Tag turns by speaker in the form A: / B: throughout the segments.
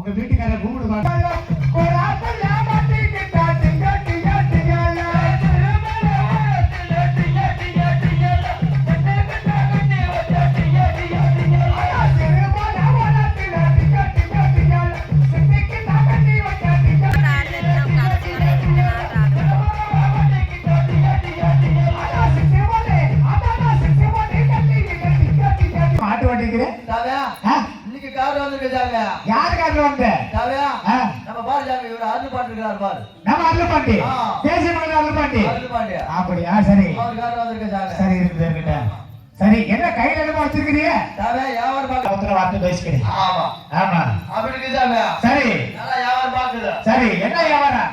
A: உங்க வீட்டுக்காரரை கூப்பிடுவாங்க. மாட்டு வண்டிக்கிறேன்
B: இன்னைக்கு கார் வந்திருக்காங்க.
A: யாரு கார்ல வந்த?
B: நம்ம பாரு ஜாமி, இவரு அருள் பாண்டி இருக்காரு பாரு.
A: நம்ம அருள் பாண்டி, தேசியமங்கலம் அருள் பாண்டி. அப்படியா? சரி,
B: அவர் கார் வந்திருக்காங்க.
A: சரி இருக்குது. சரி, என்ன கையில என்ன வச்சிருக்கீங்க?
B: வியாபாரம் பார்க்க
A: வார்த்தை பேசிக்கிறேன்.
B: ஆமா
A: ஆமா,
B: அப்படி இருக்கு ஜாமி.
A: சரி,
B: நல்லா வியாபாரம் பாக்குது.
A: சரி, என்ன வியாபாரம்?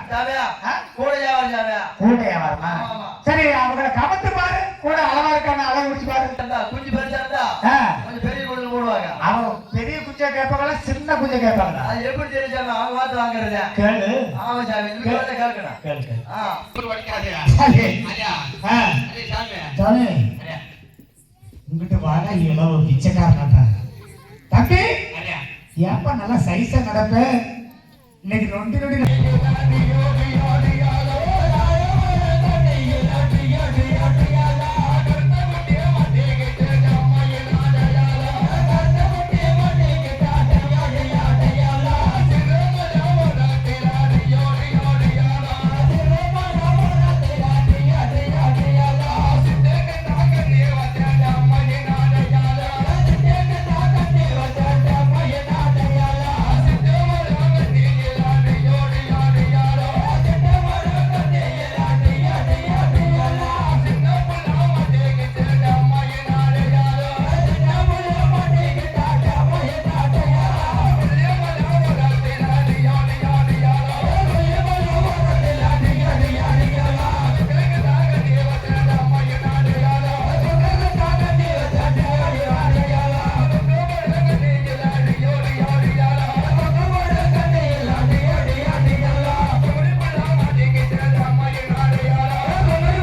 B: கூட வியாபாரம் ஜாமி.
A: கூட வியாபாரமா? சரி, அவங்கள கமத்து பாரு, கூட அளவா இருக்கான அளவு முடிச்சு பாரு.
B: குஞ்சு பெருசா இருந்தா கொஞ்சம் பெரிய குஞ்சு போடுவாங்க.
A: அவன் பெரிய குஞ்சா கேட்பாங்களா சின்ன குஞ்சா கேட்பாங்களா?
B: அது எப்படி தெரியும் ஜாமி? அவங்க பார்த்து வாங்குறது.
A: கேளு.
B: ஆமா ஜாமி, நீங்க கேட்கணும்.
A: கேளு.
B: ஜாமி
A: உங்ககிட்ட வாடா, இவ்வளவு பிச்சைக்காரனாட்டா தம்பி. ஏப்பா நல்லா சைஸா நடப்ப. இன்னைக்கு நொண்டி